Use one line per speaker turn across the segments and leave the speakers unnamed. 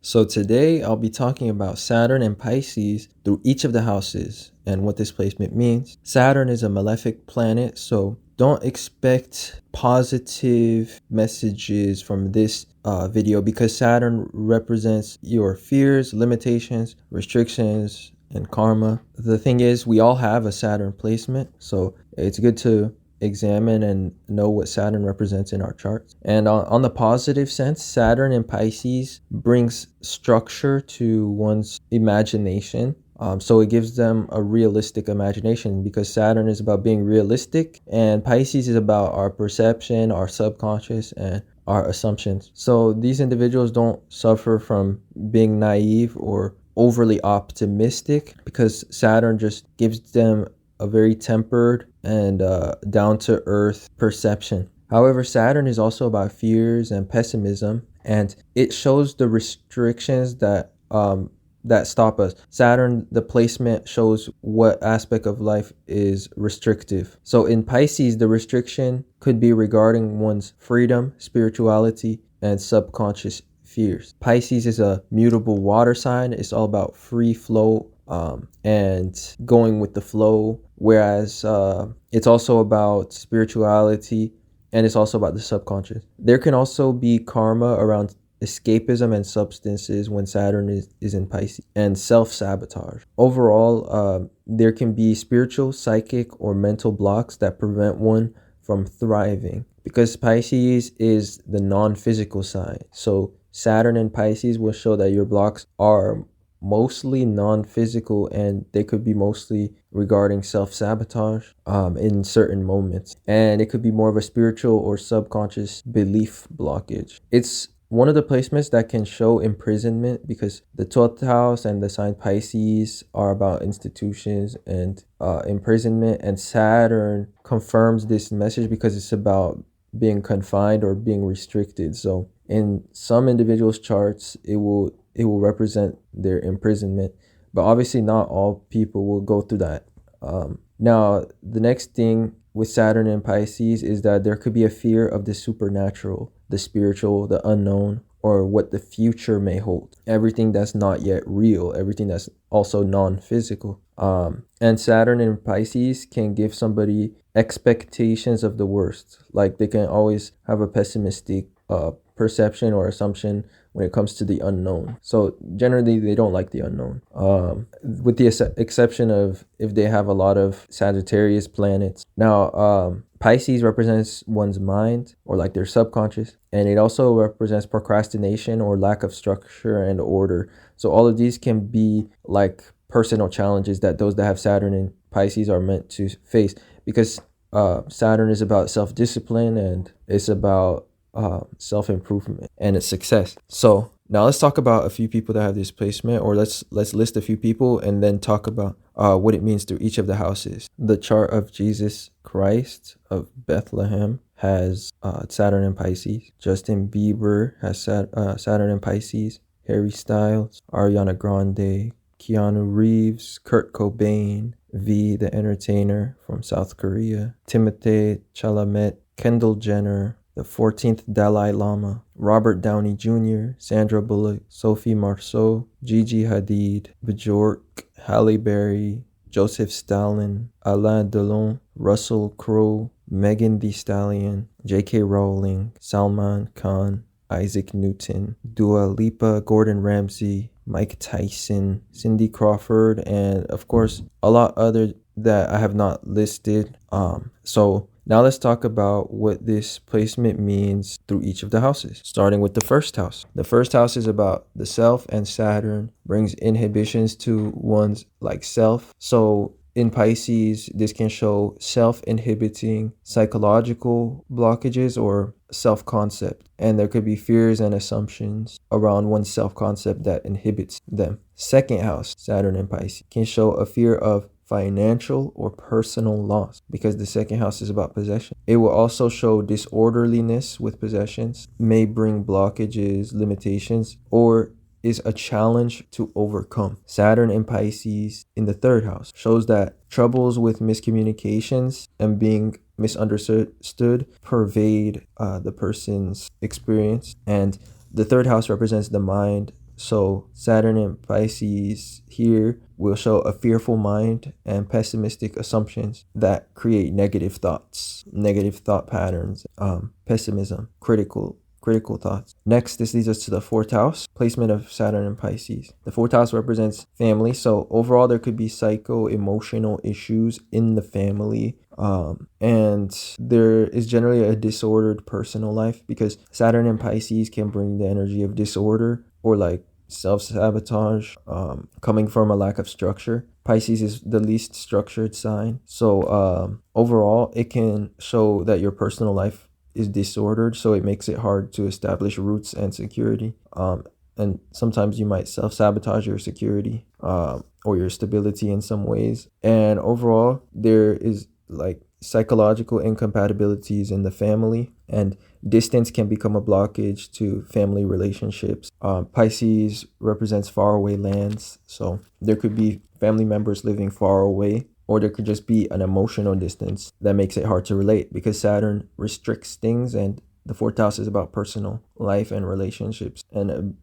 So today I'll be talking about Saturn and Pisces through each of the houses and what this placement means. Saturn is a malefic planet, so don't expect positive messages from this video because Saturn represents your fears, limitations, restrictions, and karma. The thing is, we all have a Saturn placement, so it's good to examine and know what Saturn represents in our charts. And on the positive sense, Saturn in Pisces brings structure to one's imagination. So it gives them a realistic imagination because Saturn is about being realistic and Pisces is about our perception, our subconscious, and our assumptions. So these individuals don't suffer from being naive or overly optimistic because Saturn just gives them a very tempered and down-to-earth perception. However, Saturn is also about fears and pessimism, and it shows the restrictions that stop us. Saturn, the placement shows what aspect of life is restrictive. So in Pisces, the restriction could be regarding one's freedom, spirituality, and subconscious fears. Pisces is a mutable water sign. It's all about free flow and going with the flow, whereas it's also about spirituality and it's also about the subconscious. There can also be karma around escapism and substances when Saturn is in Pisces, and self-sabotage. Overall, there can be spiritual, psychic, or mental blocks that prevent one from thriving because Pisces is the non-physical sign. So Saturn in Pisces will show that your blocks are mostly non-physical and they could be mostly regarding self-sabotage in certain moments, and it could be more of a spiritual or subconscious belief blockage. It's one of the placements that can show imprisonment because the 12th house and the sign Pisces are about institutions and imprisonment, and Saturn confirms this message because it's about being confined or being restricted. So in some individuals' charts, it will represent their imprisonment, but obviously not all people will go through that. Now, the next thing with Saturn and Pisces is that there could be a fear of the supernatural, the spiritual, the unknown, or what the future may hold. Everything that's not yet real, everything that's also non-physical. And Saturn in Pisces can give somebody expectations of the worst. Like they can always have a pessimistic perception or assumption when it comes to the unknown. So generally they don't like the unknown, with the exception of if they have a lot of Sagittarius planets. Now Pisces represents one's mind or like their subconscious, and it also represents procrastination or lack of structure and order. So all of these can be like personal challenges that those that have Saturn in Pisces are meant to face, because Saturn is about self-discipline and it's about self-improvement and its success. So now let's talk about a few people that have this placement, or let's list a few people and then talk about what it means through each of the houses. The chart of Jesus Christ of Bethlehem has Saturn in Pisces. Justin Bieber has Saturn in Pisces. Harry Styles, Ariana Grande, Keanu Reeves, Kurt Cobain, V the Entertainer from South Korea, Timothée Chalamet, Kendall Jenner, the 14th Dalai Lama, Robert Downey Jr., Sandra Bullock, Sophie Marceau, Gigi Hadid, Bjork, Halle Berry, Joseph Stalin, Alain Delon, Russell Crowe, Megan Thee Stallion, J.K. Rowling, Salman Khan, Isaac Newton, Dua Lipa, Gordon Ramsay, Mike Tyson, Cindy Crawford, and of course a lot other that I have not listed. So now let's talk about what this placement means through each of the houses, starting with the first house. The first house is about the self, and Saturn brings inhibitions to one's like self. So in Pisces, this can show self-inhibiting psychological blockages or self-concept, and there could be fears and assumptions around one's self-concept that inhibits them. Second house, Saturn in Pisces, can show a fear of financial or personal loss because the second house is about possession. It will also show disorderliness with possessions, may bring blockages, limitations, or is a challenge to overcome. Saturn in Pisces in the third house shows that troubles with miscommunications and being misunderstood pervade the person's experience, and the third house represents the mind, So Saturn in Pisces here will show a fearful mind and pessimistic assumptions that create negative thoughts, negative thought patterns, pessimism, critical thoughts. Next, this leads us to the fourth house, placement of Saturn in Pisces. The fourth house represents family. So overall, there could be psycho-emotional issues in the family. And there is generally a disordered personal life because Saturn in Pisces can bring the energy of disorder or like self-sabotage, coming from a lack of structure. Pisces is the least structured sign. So overall, it can show that your personal life is disordered, so it makes it hard to establish roots and security. And sometimes you might self-sabotage your security or your stability in some ways. And overall, there is like psychological incompatibilities in the family, and distance can become a blockage to family relationships. Pisces represents faraway lands, so there could be family members living far away, or there could just be an emotional distance that makes it hard to relate because Saturn restricts things, and the fourth house is about personal life and relationships and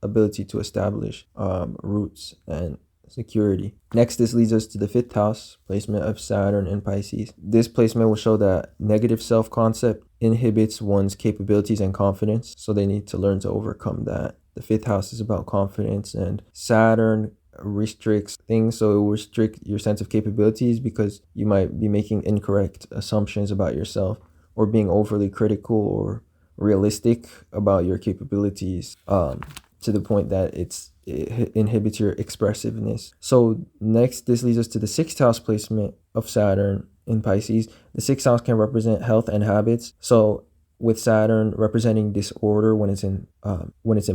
ability to establish roots and security. Next, this leads us to the fifth house, placement of Saturn in Pisces. This placement will show that negative self-concept inhibits one's capabilities and confidence, so they need to learn to overcome that. The fifth house is about confidence, and Saturn restricts things, so it will restrict your sense of capabilities because you might be making incorrect assumptions about yourself or being overly critical or realistic about your capabilities, to the point that it inhibits your expressiveness. So next, this leads us to the sixth house placement of Saturn in Pisces. The sixth house can represent health and habits. So with Saturn representing disorder when it's in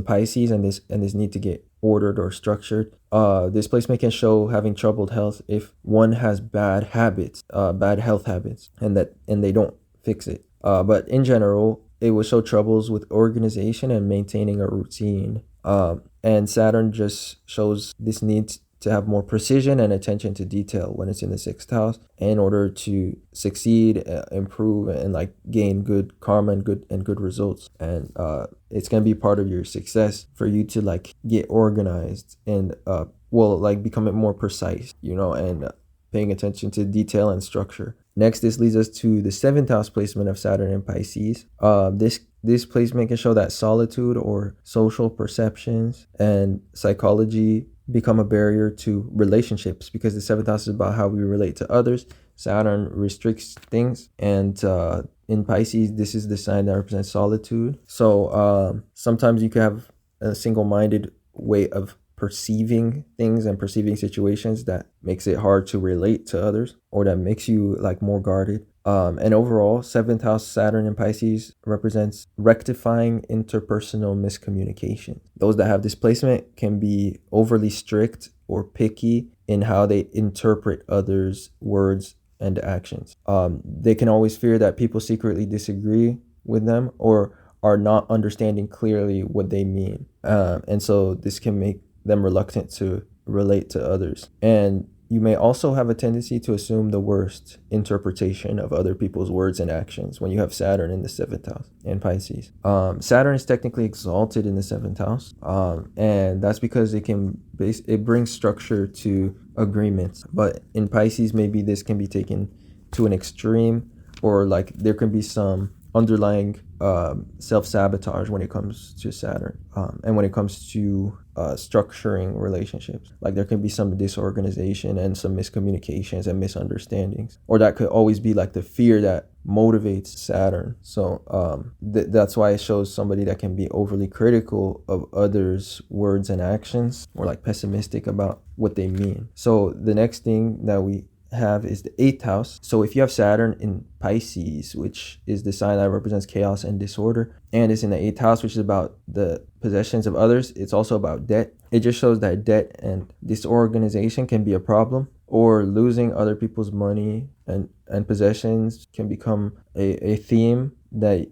Pisces, and this need to get ordered or structured, this placement can show having troubled health if one has bad habits, bad health habits, and they don't fix it. But in general, it will show troubles with organization and maintaining a routine. And Saturn just shows this need to have more precision and attention to detail when it's in the sixth house in order to succeed, improve, and like gain good karma and good results. And it's gonna be part of your success for you to like get organized and like become more precise, and paying attention to detail and structure. Next, this leads us to the seventh house placement of Saturn in Pisces. This placement can show that solitude or social perceptions and psychology become a barrier to relationships because the seventh house is about how we relate to others. Saturn restricts things, and in Pisces, this is the sign that represents solitude. So sometimes you can have a single-minded way of perceiving things and perceiving situations that makes it hard to relate to others, or that makes you like more guarded. And overall, seventh house Saturn in Pisces represents rectifying interpersonal miscommunication. Those that have this placement can be overly strict or picky in how they interpret others' words and actions. They can always fear that people secretly disagree with them or are not understanding clearly what they mean. And so this can make them reluctant to relate to others. And you may also have a tendency to assume the worst interpretation of other people's words and actions when you have Saturn in the seventh house in Pisces. Saturn is technically exalted in the seventh house, and that's because it brings structure to agreements. But in Pisces, maybe this can be taken to an extreme, or like there can be some underlying self-sabotage when it comes to Saturn, and when it comes to structuring relationships. Like there can be some disorganization and some miscommunications and misunderstandings, or that could always be like the fear that motivates Saturn. So that's why it shows somebody that can be overly critical of others' words and actions, or like pessimistic about what they mean. So the next thing that we have is the eighth house. So if you have Saturn in Pisces, which is the sign that represents chaos and disorder, and it's in the eighth house, which is about the possessions of others, it's also about debt. It just shows that debt and disorganization can be a problem, or losing other people's money and possessions can become a theme that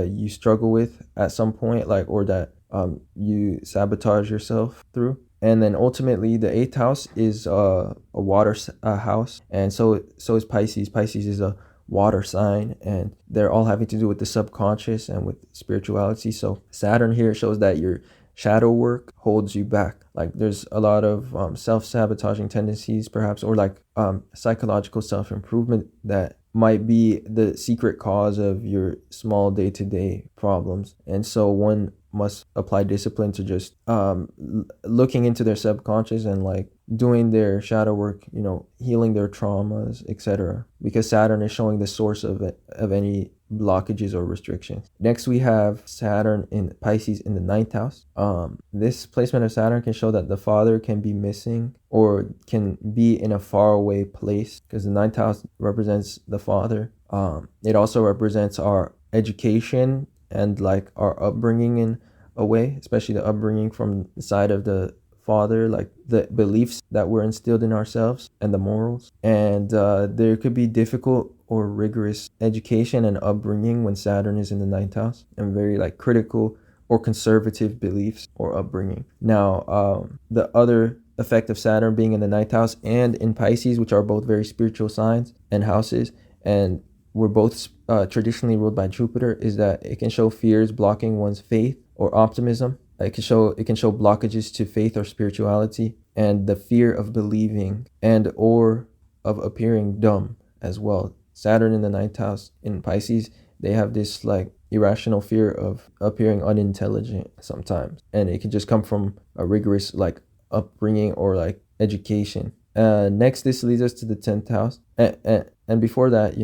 you struggle with at some point, like, or that you sabotage yourself through. And then ultimately, the eighth house is a water house, and so is Pisces. Pisces is a water sign, and they're all having to do with the subconscious and with spirituality. So Saturn here shows that you're shadow work holds you back. Like there's a lot of self-sabotaging tendencies perhaps, or like psychological self-improvement that might be the secret cause of your small day-to-day problems. And so one must apply discipline to just looking into their subconscious and like doing their shadow work, healing their traumas, etc. Because Saturn is showing the source of any blockages or restrictions. Next, we have Saturn in Pisces in the ninth house. This placement of Saturn can show that the father can be missing or can be in a faraway place, because the ninth house represents the father. It also represents our education and like our upbringing in a way, especially the upbringing from the side of the father, like the beliefs that were instilled in ourselves and the morals. And there could be difficult or rigorous education and upbringing when Saturn is in the ninth house, and very like critical or conservative beliefs or upbringing. Now, the other effect of Saturn being in the ninth house and in Pisces, which are both very spiritual signs and houses, and we're both traditionally ruled by Jupiter, is that it can show fears blocking one's faith or optimism. It can show blockages to faith or spirituality, and the fear of believing and or of appearing dumb as well. Saturn in the ninth house in Pisces, they have this like irrational fear of appearing unintelligent sometimes, and it can just come from a rigorous like upbringing or like education. Next, this leads us to the 10th house, and before that,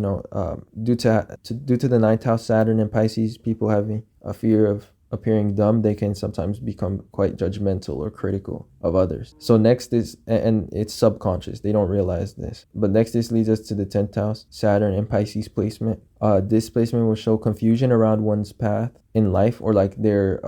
due to the ninth house Saturn in Pisces, people having a fear of appearing dumb, they can sometimes become quite judgmental or critical of others. So next is, and it's subconscious, they don't realize this, but next this leads us to the 10th house Saturn in Pisces placement. This placement will show confusion around one's path in life, or like their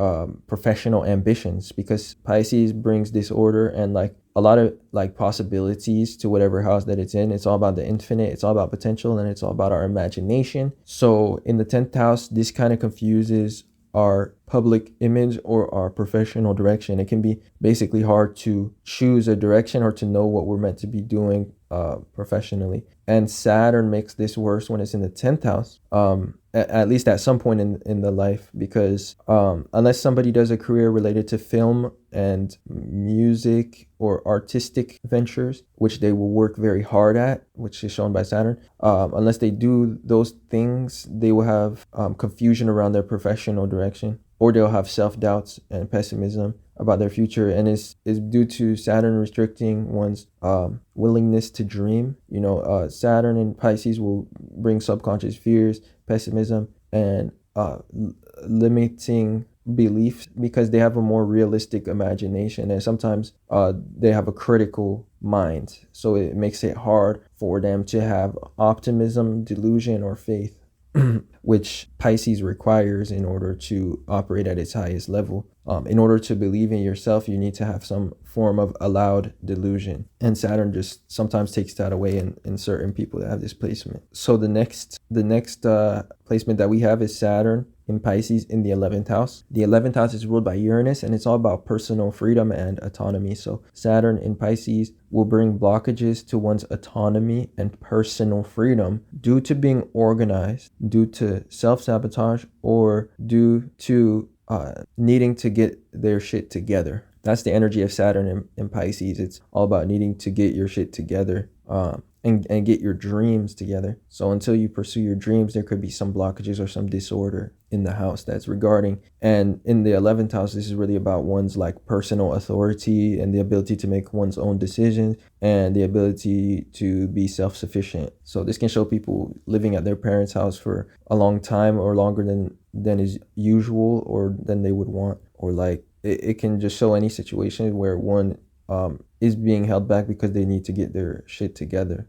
professional ambitions, because Pisces brings disorder and like a lot of like possibilities to whatever house that it's in. It's all about the infinite, it's all about potential, and it's all about our imagination. So in the 10th house, this kind of confuses our public image or our professional direction. It can be basically hard to choose a direction or to know what we're meant to be doing professionally. And Saturn makes this worse when it's in the 10th house, at least at some point in the life, because unless somebody does a career related to film and music or artistic ventures, which they will work very hard at, which is shown by Saturn, unless they do those things, they will have confusion around their professional direction, or they'll have self-doubts and pessimism about their future, and is due to Saturn restricting one's willingness to dream. Saturn in Pisces will bring subconscious fears, pessimism, and limiting beliefs, because they have a more realistic imagination, and sometimes they have a critical mind, so it makes it hard for them to have optimism, delusion, or faith, which Pisces requires in order to operate at its highest level. In order to believe in yourself, you need to have some form of allowed delusion, and Saturn just sometimes takes that away in certain people that have this placement. So the next placement that we have is Saturn in Pisces in the 11th house. The 11th house is ruled by Uranus, and it's all about personal freedom and autonomy. So Saturn in Pisces will bring blockages to one's autonomy and personal freedom due to being organized, due to self-sabotage, or due to needing to get their shit together. That's the energy of Saturn in Pisces. It's all about needing to get your shit together, and get your dreams together. So until you pursue your dreams, there could be some blockages or some disorder in the house that's regarding. And in the 11th house, this is really about one's like personal authority and the ability to make one's own decisions and the ability to be self-sufficient. So this can show people living at their parents' house for a long time, or longer than is usual or than they would want, or like it can just show any situation where one is being held back because they need to get their shit together.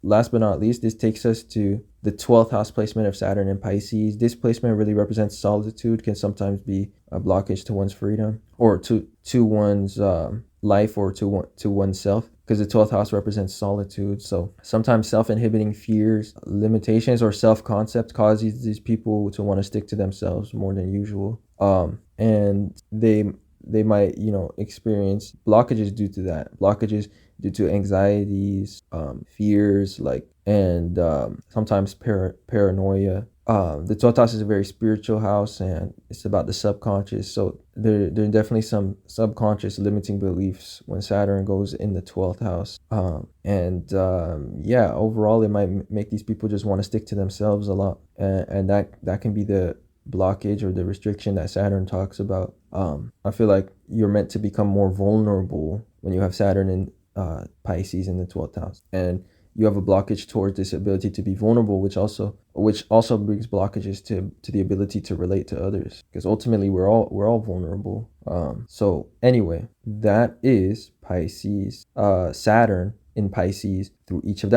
Last but not least, this takes us to the 12th house placement of Saturn in Pisces. This placement really represents solitude, can sometimes be a blockage to one's freedom, or to one's life, or to oneself, because the 12th house represents solitude. So sometimes self-inhibiting fears, limitations, or self-concept causes these people to want to stick to themselves more than usual. And they might, you know, experience blockages due to that, blockages due to anxieties, fears, like, and sometimes paranoia. The 12th house is a very spiritual house, and it's about the subconscious. So there are definitely some subconscious limiting beliefs when Saturn goes in the 12th house. Yeah, overall, it might make these people just want to stick to themselves a lot, and that can be the blockage or the restriction that Saturn talks about. I feel like you're meant to become more vulnerable when you have Saturn in Pisces in the 12th house, and you have a blockage towards this ability to be vulnerable, which also brings blockages to the ability to relate to others, because ultimately we're all vulnerable. So anyway, that is Pisces, Saturn in Pisces through each of the